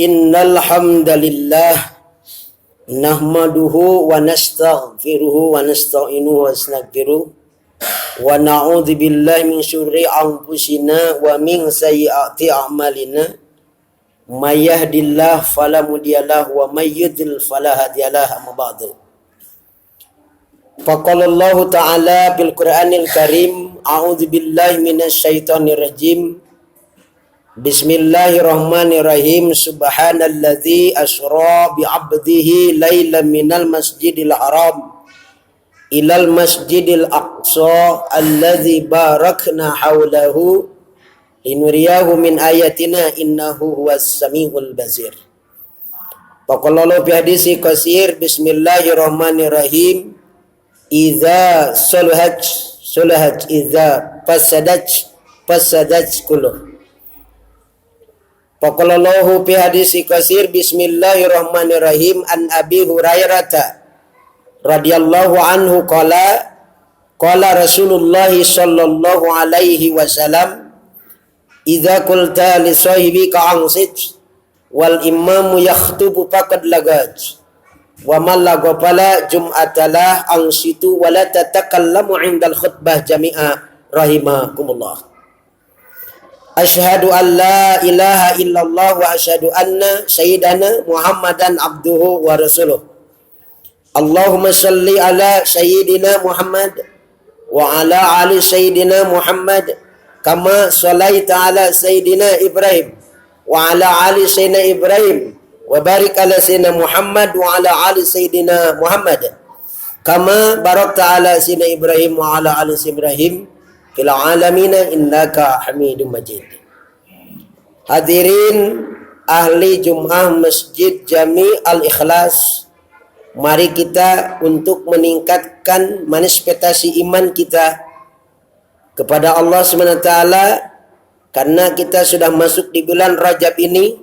Innal hamdalillah nahmaduhu wa nastaghfiruhu wa nasta'inuhu wa nastaghfiruh wa na'udzu billahi min syururi anfusina wa min sayyiati a'malina may yahdihillahu fala mudhillalah wa may yudlil fala hadiyalah. Amma ba'du. Faqala Allah ta'ala fil Qur'anil Karim, a'udzu billahi minasy syaithanir rajim. Bismillahirrahmanirrahim. Subhanalladzi asra bi 'abdihi lailan minal masjidil haram ilal masjidil aqsa alladzi barakna haulahu linuriyahu min ayatina innahu huwas samiul basir. Faqala fi hadisi qasir, bismillahirrahmanirrahim. Idza sulhat idza fasadat kulluh. Faqalallahu fi hadisi qasir, bismillahirrahmanirrahim. An Abi Hurairah radhiyallahu anhu qala Rasulullah sallallahu alaihi wasallam, idza qulta li sahibika ansit wal imamu yakhtubu faqad lagat wa man lagafala jum'atalah ansitu wa la tatakallamu 'indal khutbah jami'a rahimakumullah. Asyhadu an la ilaha illallah wa asyhadu anna sayyidana Muhammadan abduhu wa rasuluh. Allahumma salli ala sayyidina Muhammad wa ala ali sayyidina Muhammad kama shallaita ala sayyidina Ibrahim wa ala ali sayyidina Ibrahim wa barik ala sayyidina Muhammad wa ala ali sayyidina Muhammad kama barakta ala sayyidina Ibrahim wa ala ali sayyidina Ibrahim fil alamin innaka Hamidum Majid. Hadirin ahli Jum'ah Masjid Jami Al-Ikhlas, mari kita untuk meningkatkan manifestasi iman kita kepada Allah SWT. Karena kita sudah masuk di bulan Rajab ini,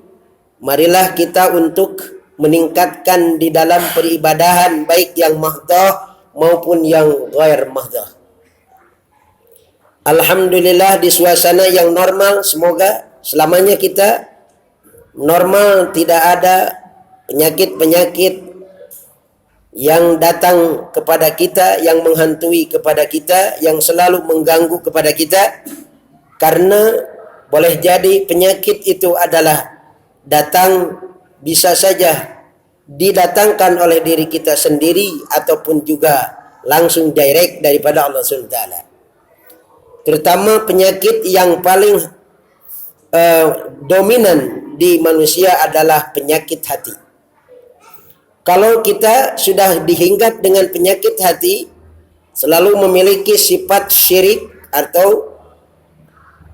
marilah kita untuk meningkatkan di dalam peribadahan, baik yang mahdhah maupun yang ghair mahdhah. Alhamdulillah, di suasana yang normal, semoga selamanya kita normal, tidak ada penyakit-penyakit yang datang kepada kita, yang menghantui kepada kita, yang selalu mengganggu kepada kita. Karena boleh jadi penyakit itu adalah datang, bisa saja didatangkan oleh diri kita sendiri ataupun juga langsung direct daripada Allah SWT. Terutama penyakit yang paling dominan di manusia adalah penyakit hati. Kalau kita sudah dihinggat dengan penyakit hati, selalu memiliki sifat syirik, atau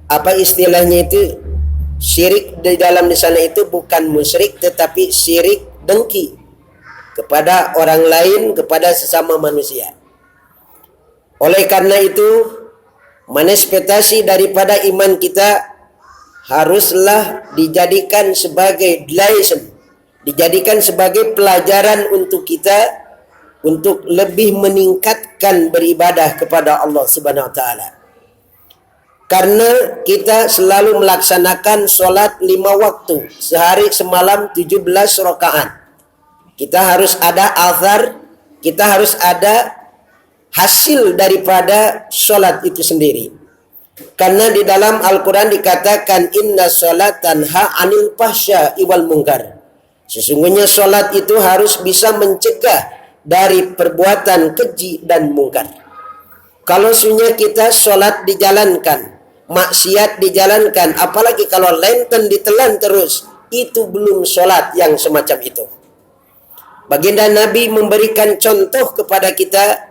apa istilahnya itu, syirik di dalam di sana itu bukan musyrik tetapi syirik dengki kepada orang lain, kepada sesama manusia. Oleh karena itu, manifestasi daripada iman kita haruslah dijadikan sebagai lesson, dijadikan sebagai pelajaran untuk kita untuk lebih meningkatkan beribadah kepada Allah Subhanahu wa taala. Karena kita selalu melaksanakan solat 5 waktu, sehari semalam 17 rakaat. Kita harus ada athar, kita harus ada hasil daripada solat itu sendiri. Karena di dalam Al-Quran dikatakan, inna sholat tanha anil fahsya'i wal munkar. Sesungguhnya solat itu harus bisa mencegah dari perbuatan keji dan mungkar. Kalau sunya kita solat dijalankan, maksiat dijalankan, apalagi kalau lenten ditelan terus, itu belum solat yang semacam itu. Baginda Nabi memberikan contoh kepada kita,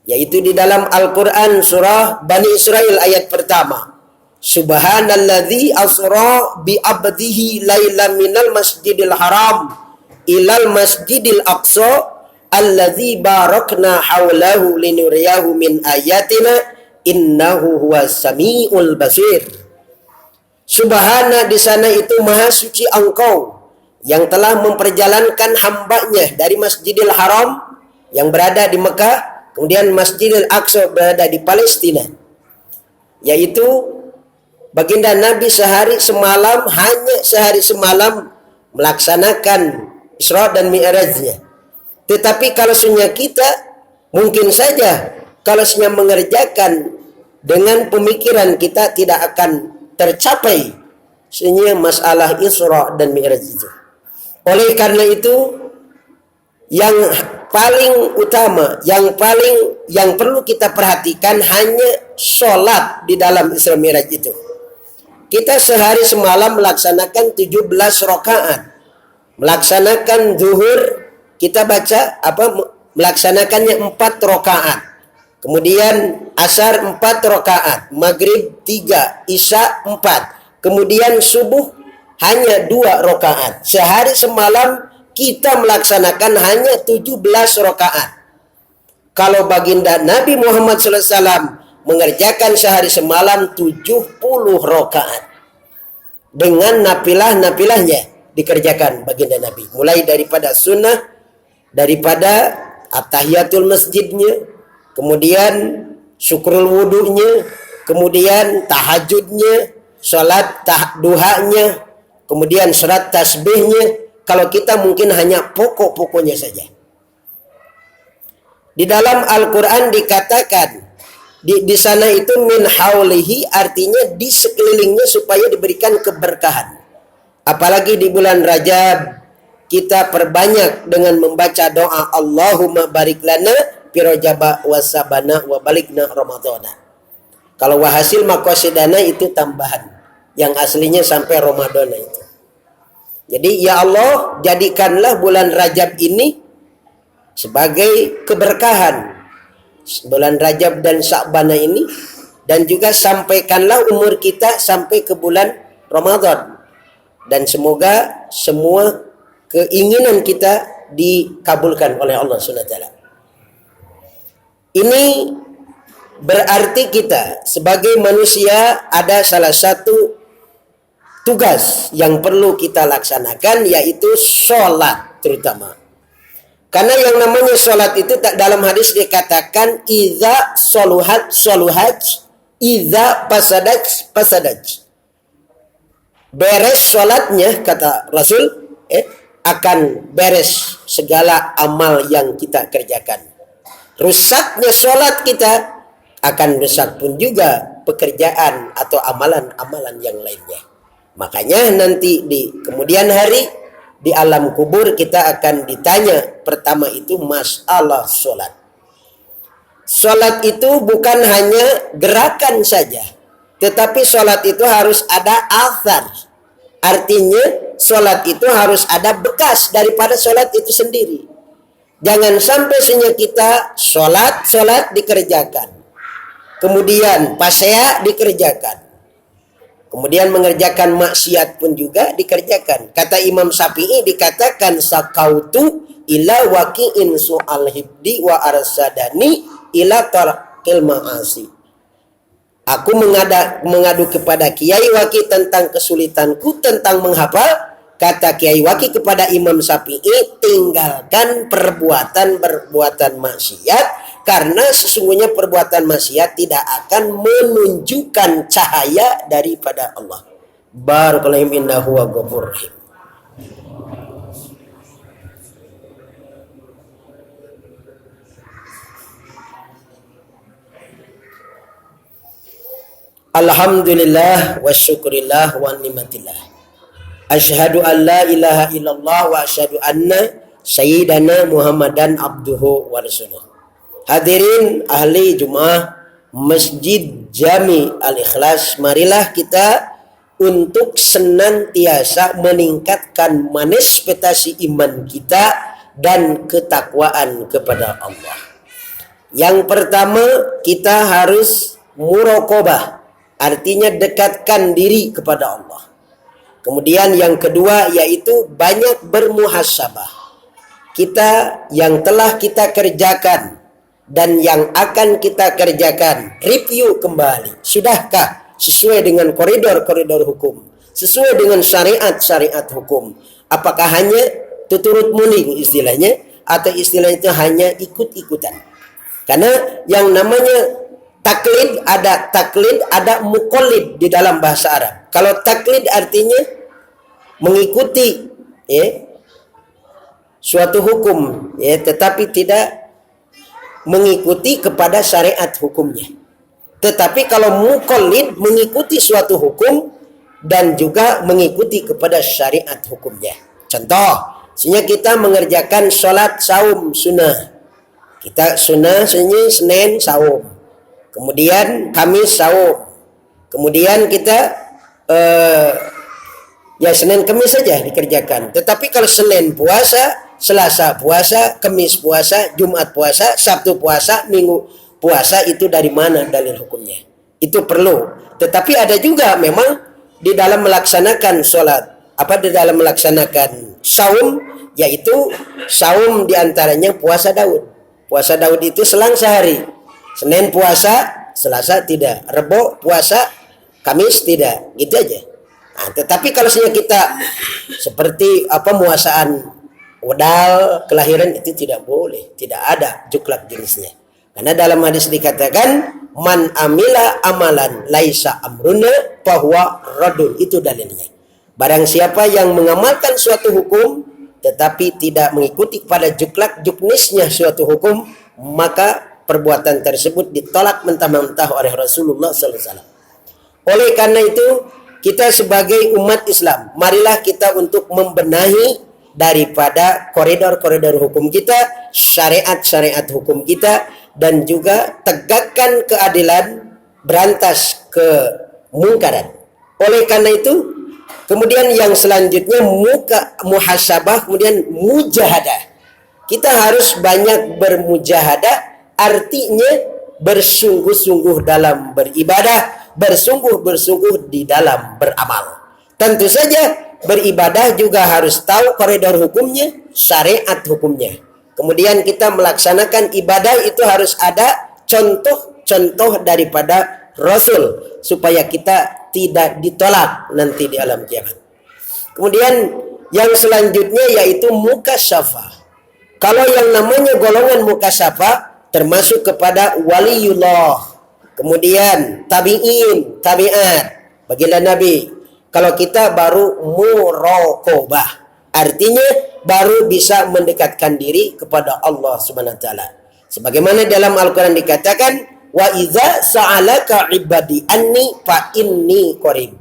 yaitu di dalam Al-Quran surah Bani Israel ayat pertama. Subhanalladzi asra bi 'abdihi lailan minal masjidil haram ilal masjidil aqsa alladzi barakna haulahu linuriyahu min ayatina innahu huwas samiul basir. Subhana, di sana itu maha suci engkau yang telah memperjalankan hambanya dari Masjidil Haram yang berada di Mekah, kemudian Masjidil Aqsa berada di Palestina. Yaitu baginda Nabi hanya sehari semalam melaksanakan Isra dan Mi'rajnya. Tetapi kalau sunnah kita mungkin saja kalau sunnah mengerjakan dengan pemikiran kita tidak akan tercapai sunnah masalah Isra dan Mi'raj itu. Oleh karena itu yang paling utama, yang perlu kita perhatikan hanya sholat di dalam Isra Mi'raj itu. Kita sehari semalam melaksanakan 17 rakaat. Melaksanakan zuhur kita baca melaksanakannya 4 rakaat. Kemudian asar 4 rakaat, maghrib 3, isya 4. Kemudian subuh hanya 2 rakaat. Sehari semalam kita melaksanakan hanya 17 rakaat. Kalau baginda Nabi Muhammad SAW mengerjakan sehari semalam 70 rakaat. Dengan nafilah-nafilahnya dikerjakan baginda Nabi. Mulai daripada sunnah, daripada at-tahiyatul masjidnya, kemudian syukrul wudunya, kemudian tahajudnya, salat duhanya, kemudian surat tasbihnya. Kalau kita mungkin hanya pokok-pokoknya saja. Di dalam Al-Quran dikatakan di sana itu min haulihi, artinya di sekelilingnya supaya diberikan keberkahan. Apalagi di bulan Rajab kita perbanyak dengan membaca doa Allahumma barik lana fi Rajaba wa sabana wa balikna Ramadhana. Kalau wahasil maqasidana itu tambahan yang aslinya sampai Ramadhana itu. Jadi ya Allah, jadikanlah bulan Rajab ini sebagai keberkahan. Bulan Rajab dan Sya'ban ini, dan juga sampaikanlah umur kita sampai ke bulan Ramadan. Dan semoga semua keinginan kita dikabulkan oleh Allah SWT. Ini berarti kita sebagai manusia ada salah satu tugas yang perlu kita laksanakan, yaitu sholat terutama. Karena yang namanya sholat itu dalam hadis dikatakan idza soluhat soluhaj, idza pasadaj pasadaj. Beres sholatnya, kata Rasul, akan beres segala amal yang kita kerjakan. Rusaknya sholat kita, akan rusak pun juga pekerjaan atau amalan-amalan yang lainnya. Makanya nanti di kemudian hari di alam kubur kita akan ditanya pertama itu masalah sholat. Sholat itu bukan hanya gerakan saja, tetapi sholat itu harus ada athar. Artinya sholat itu harus ada bekas daripada sholat itu sendiri. Jangan sampai senyap kita sholat dikerjakan, kemudian pasea dikerjakan, kemudian mengerjakan maksiat pun juga dikerjakan. Kata Imam Syafi'i dikatakan sakautu ila waqi'in su'al hibdi wa arsadani ila tarqil ma'asi. Aku mengadu kepada Kiai Waki tentang kesulitanku tentang menghafal. Kata Kiai Waki kepada Imam Syafi'i, tinggalkan perbuatan maksiat, karena sesungguhnya perbuatan maksiat tidak akan menunjukkan cahaya daripada Allah. Barakallahu innahu wa ghafurur rahim. Alhamdulillah wa syukurillah wa ni'matillah. Asyhadu an la ilaha illallah wa asyhadu anna sayyidana Muhammadan abduhu wa rasuluh. Hadirin ahli Jumat Masjid Jami Al-Ikhlas, marilah kita untuk senantiasa meningkatkan manifestasi iman kita dan ketakwaan kepada Allah. Yang pertama, kita harus muraqabah, artinya dekatkan diri kepada Allah. Kemudian yang kedua yaitu banyak bermuhasabah. Kita yang telah kita kerjakan dan yang akan kita kerjakan, review kembali. Sudahkah sesuai dengan koridor-koridor hukum? Sesuai dengan syariat-syariat hukum? Apakah hanya tuturut muning istilahnya, atau istilahnya itu hanya ikut-ikutan? Karena yang namanya taklid, ada muqallid di dalam bahasa Arab. Kalau taklid artinya mengikuti suatu hukum, tetapi tidak mengikuti kepada syariat hukumnya. Tetapi kalau muqallid mengikuti suatu hukum dan juga mengikuti kepada syariat hukumnya. Contoh, misalnya kita mengerjakan sholat saum sunnah. Kita sunnah Senin saum. Kemudian Kamis saum. Kemudian kita Senin Kamis saja dikerjakan. Tetapi kalau Senin puasa, Selasa puasa, Kamis puasa, Jumat puasa, Sabtu puasa, Minggu puasa, itu dari mana dalil hukumnya? Itu perlu. Tetapi ada juga memang di dalam melaksanakan sholat, di dalam melaksanakan saum, yaitu saum diantaranya puasa Daud. Puasa Daud itu selang sehari. Senin puasa, Selasa tidak. Rebo puasa, Kamis tidak. Gitu aja. Nah, tetapi kalau kita seperti muasaan wedal, kelahiran, itu tidak boleh. Tidak ada juklak jenisnya. Karena dalam hadis dikatakan, man amila amalan laisa amruna fahuwa radun. Itu dalilnya. Barang siapa yang mengamalkan suatu hukum tetapi tidak mengikuti pada juklak juknisnya suatu hukum, maka perbuatan tersebut ditolak mentah-mentah oleh Rasulullah SAW. Oleh karena itu, kita sebagai umat Islam, marilah kita untuk membenahi daripada koridor-koridor hukum kita, syariat-syariat hukum kita, dan juga tegakkan keadilan, berantas kemungkaran. Oleh karena itu, kemudian yang selanjutnya muhasabah, kemudian mujahadah. Kita harus banyak bermujahadah, artinya bersungguh-sungguh dalam beribadah, bersungguh-sungguh di dalam beramal. Tentu saja beribadah juga harus tahu koridor hukumnya, syariat hukumnya. Kemudian kita melaksanakan ibadah itu harus ada contoh-contoh daripada Rasul supaya kita tidak ditolak nanti di alam kiamat. Kemudian yang selanjutnya yaitu mukasyafah. Kalau yang namanya golongan mukasyafah termasuk kepada waliullah, kemudian tabi'in, tabi'at, baginda Nabi. Kalau kita baru muraqabah, artinya baru bisa mendekatkan diri kepada Allah Subhanahu wa taala. Sebagaimana dalam Al-Qur'an dikatakan, wa idza sa'alaka ibadi anni fa inni qarib.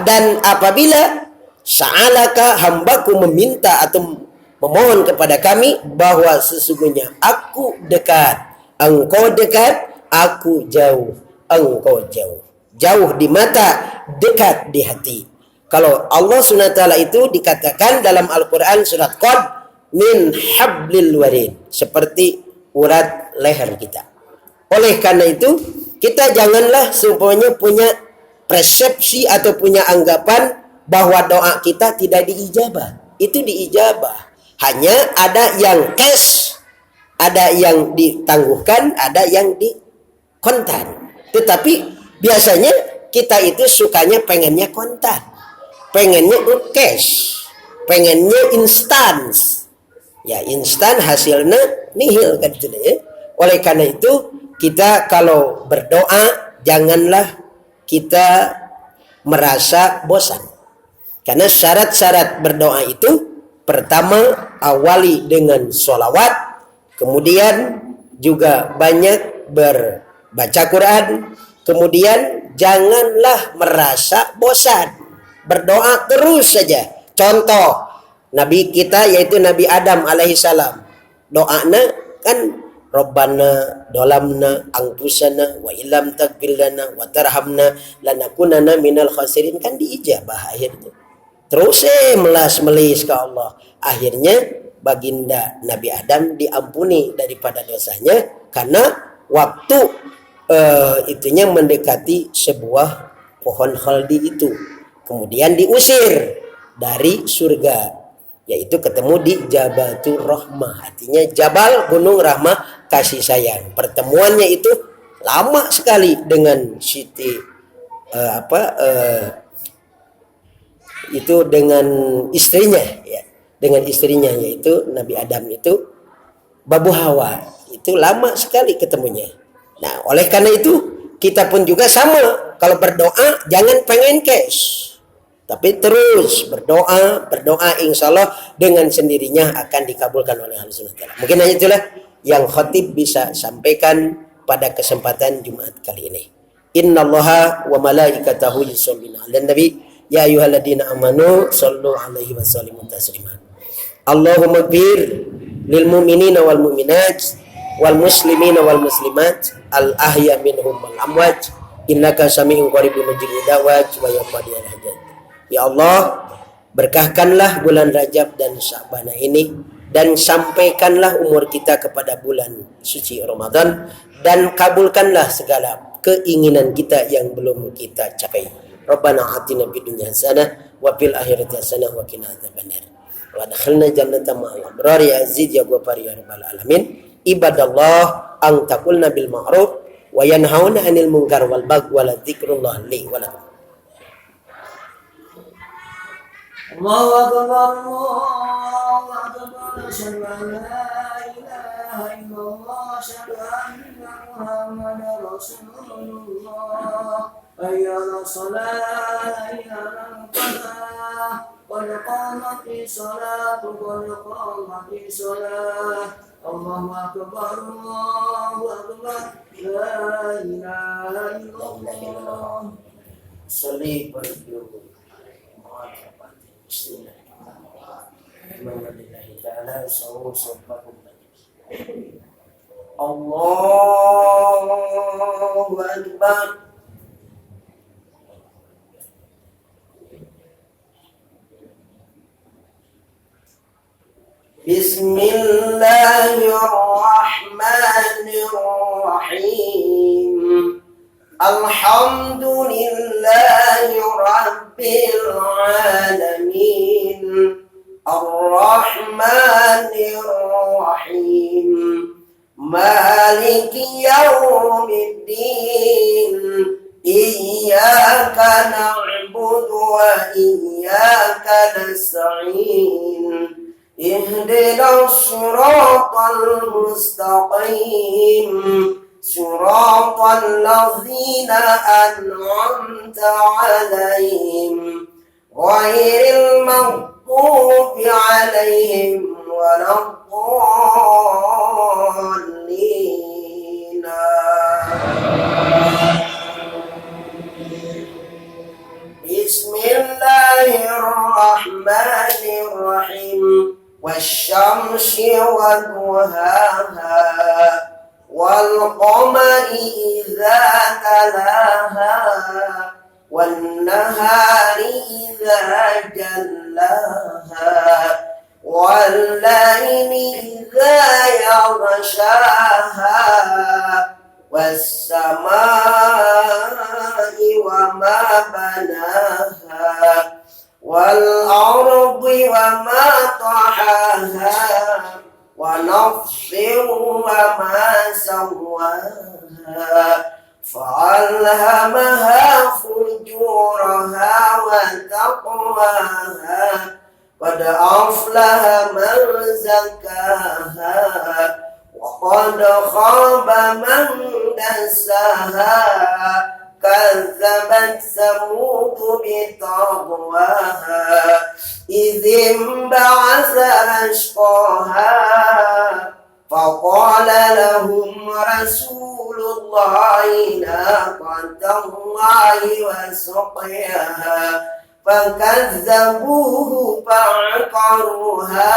Dan apabila sa'alaka, hambaku meminta atau memohon kepada kami bahwa sesungguhnya aku dekat, engkau dekat, aku jauh, engkau jauh. Jauh di mata, dekat di hati. Kalau Allah SWT itu dikatakan dalam Al-Quran surat Qad, min hablil warid, seperti urat leher kita. Oleh karena itu, kita janganlah semuanya punya persepsi atau punya anggapan bahwa doa kita tidak diijabah. Itu diijabah. Hanya ada yang cash, ada yang ditangguhkan, ada yang dikontan. Tetapi biasanya kita itu sukanya pengennya kontan, pengennya cash, pengennya instan. Ya instan hasilnya nihil kan itu ya. Oleh karena itu kita kalau berdoa janganlah kita merasa bosan. Karena syarat-syarat berdoa itu pertama awali dengan sholawat, kemudian juga banyak berbaca Quran. Kemudian janganlah merasa bosan. Berdoa terus saja. Contoh Nabi kita yaitu Nabi Adam alaihissalam. Doanya kan Rabbana dolamna angpusana wa ilam taghfir lana wa tarhamna lanakunanna minal khasirin, kan diijabah akhirnya. Terus melas-melis ke Allah. Akhirnya baginda Nabi Adam diampuni daripada dosanya karena waktu itunya mendekati sebuah pohon khaldi itu, kemudian diusir dari surga, yaitu ketemu di Jabatur Rahmah, artinya Jabal Gunung Rahmah kasih sayang. Pertemuannya itu lama sekali dengan Siti itu dengan istrinya ya, dengan istrinya yaitu Nabi Adam itu Babu Hawa, itu lama sekali ketemunya. Nah, oleh karena itu kita pun juga sama. Kalau berdoa jangan pengen cash. Tapi terus berdoa insya Allah dengan sendirinya akan dikabulkan oleh Allah SWT. Mungkin hanya itulah yang khatib bisa sampaikan pada kesempatan Jumat kali ini. Innallaha wa malaikatahu yusholluna 'alan nabi ya ayyuhalladzina amanu shallu 'alaihi wa sallimu taslima. Allahumma ighfir lil mu'minina wal mu'minat wal muslimina wal muslimat al ahya minhum wal amwat innaka sami'un qaribun mujibud da'wat wa ya qadiyal hajat. Ya Allah, berkahkanlah bulan Rajab dan Sya'ban ini dan sampaikanlah umur kita kepada bulan suci Ramadan dan kabulkanlah segala keinginan kita yang belum kita capai. Rabbana atina fid dunya hasanah wa fil akhirati hasanah wa qina adzabannar. Wa adkhilna jannata ma'al abrar ya aziz ya ghafar ya rabbal alamin. Ibadallah ang taqulna bil ma'ruf wa yanhauna 'anil munkar wal baghi wa la dzikrullah li wa lakum. الله أكبر الله أكبر أشهد أن لا إله إلا الله أشهد أن محمدا رسول الله حي على الصلاة حي على الفلاح قد قامت الصلاة قد قامت الصلاة الله أكبر الله أكبر لا إله إلا الله صلي وسلم Bismillahirrahmanirrahim. Ta'ala Allahu Akbar. Bismillahirrahmanirrahim. Alhamdulillahi Rabbil Alamin Ar-Rahmanir Rahim Maliki Yawmiddin Iyyaka na'budu wa iyyaka nasta'in Ihdinas siratal mustaqim صراط الذين أنعمت عليهم غير المغضوب عليهم ولا الضالين بسم الله الرحمن الرحيم والشمس وضحاها والقمر إذا تلاها والنهار إذا جلاها والليل إذا يغشاها والسماء وما بناها والأرض وما طحاها ونفس وما سواها فألهمها فجورها وتقواها قد أفلح من زكاها وقد خاب من دساها كذبت ثمود بطغواها إذ انبعث أشقاها فقال لهم رسول الله ناقة الله وسقياها فكذبوه فعقروها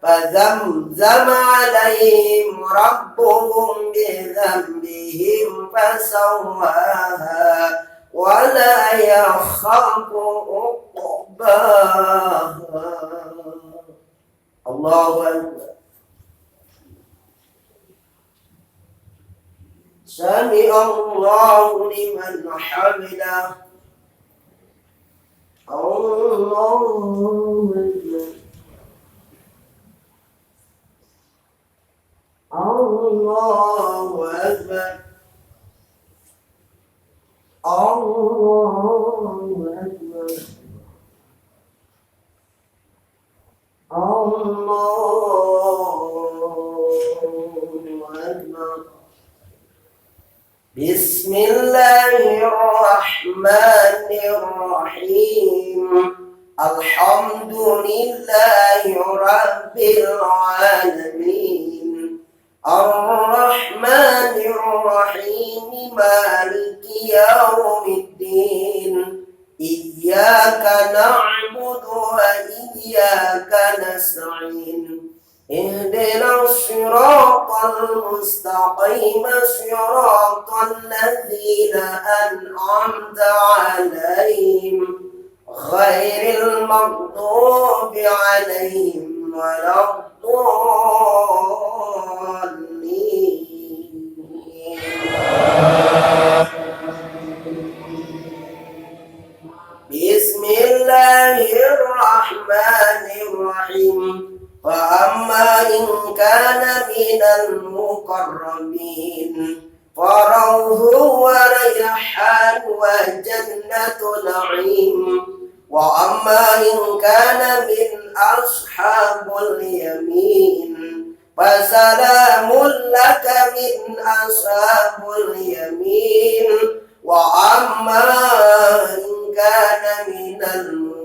فزمزم عليهم ربهم بذنبهم فسواها ولا يخاف عقباها. الله أكبر. سمع الله لمن حمده. الله أكبر. الله أكبر. الله أكبر. الله أكبر. بسم الله الرحمن الرحيم الحمد لله رب العالمين الرحمن الرحيم مالك يوم الدين إياك نعبد وإياك نستعين اهدنا الصراط المستقيم صراط الذين أنعمت عليهم غير المغضوب عليهم ولا الضالين. بسم الله الرحمن الرحيم فأما إن كان من المقربين فروح وريحان وجنة نعيم وأما إن كان من أصحاب اليمين فسلام لك من أصحاب اليمين وأما إن كان من المكذبين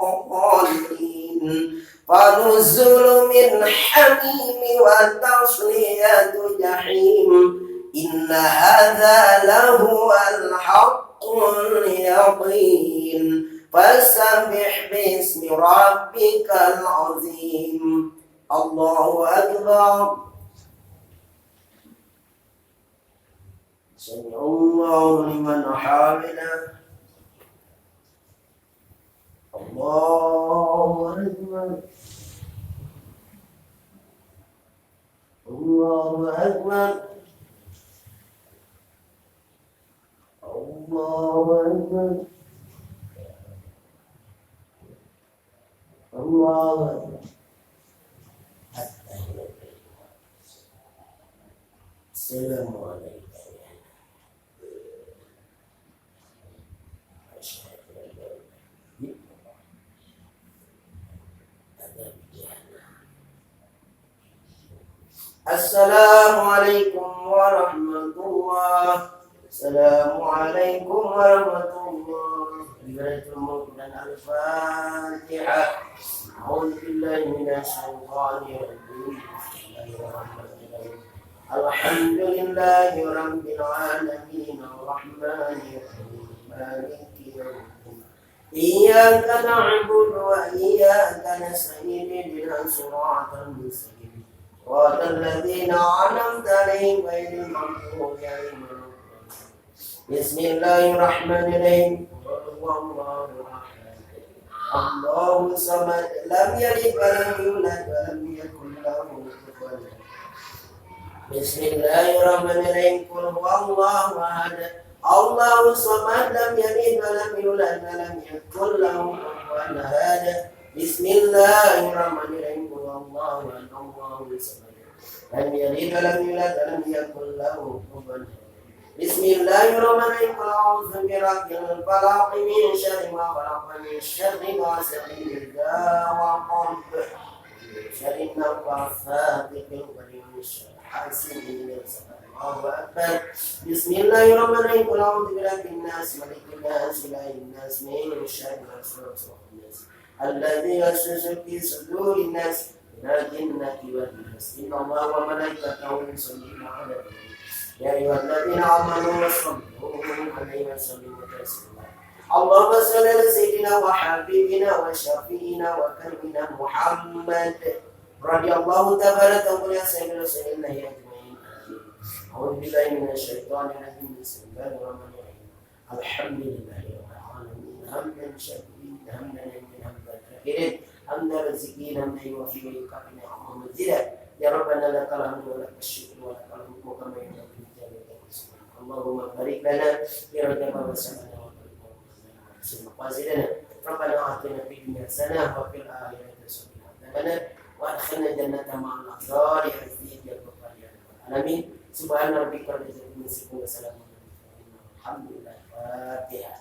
الضالين فنزل من حميم وتصلية جحيم إن هذا لهو الحق اليقين فسبح باسم ربك العظيم. الله أكبر. سمع الله لمن حمده. الله أكبر. الله أكبر. الله أكبر. الله أكبر. السلام عليكم. Assalamualaikum warahmatullah. Assalamualaikum warahmatullah. Dan Al-Fatihah. A'udzu billahi minasyaitonir rajim. Bismillahirrahmanirrahim. Alhamdulillahi rabbil alamin arrahmanir rahim maliki yaumiddin. Iyyaka na'budu wa iyyaka nasta'in ihdinas siratal mustaqim. وَالَّذِينَ أَنْعَمْتَ عَلَيْهِمْ غَيْرِ الْمَغْضُوبِ عَلَيْهِمْ وَلَا الضَّالِّينَ. بسم الله الرحمن الرحيم. الله أحد الله الصمد لم يلد ولم يولد ولم يكن له كفوا أحد. بسم الله الرحمن الرحيم. قل هو الله أحد الله الصمد لم يلد ولم يولد ولم يكن له كفوا أحد. بسم الله الرحمن الرحيم. قل هو الله أحد الله الصمد لم يلد ولم يولد ولم يكن له كفوا أحد. بسم الله الرحمن الرحيم. قل أعوذ برب الفلق من شر ما خلق من شر غاسق إذا وقب من شر النفاثات في العقد ومن شر حاسد إذا حسد. الله أكبر. بسم الله الرحمن الرحيم. قل أعوذ برب الناس ملك الناس إله الناس من شر الوسواس الخناس الذي يوسوس في صدور الناس من الجنة والناس. إن الله وملائكته يصلون على النبي يا أيها الذين آمنوا صلوا عليه وسلموا تسليما. اللهم صل على سيدنا وحبيبنا وشفينا وكرمنا محمد رضي الله تبارك وتعالى عن سيدنا رسول الله أجمعين. أعوذ بالله من الشيطان الرجيم. بسم الله الرحمن الرحيم. الحمد لله رب العالمين حمدا شاكرين حمدا يمين حمدا كثيرا حمدا رزقين حمدا يوفي ويكافئ نعمه مزيدا. يا ربنا لك الحمد ولك الشكر ولك الحكم كما ينبغي. اللهم بارك لنا في رجب وسلمنا وبارك مقاصدنا. ربنا آتنا في الدنيا حسنة وفي الآخرة حسنة وقنا وأدخلنا جنة مع الأبرار يا عزيز يا غفار يا رب العالمين. سبحان ربك رب العزة عما يصفون وسلام على المرسلين والحمد لله. الفاتحة.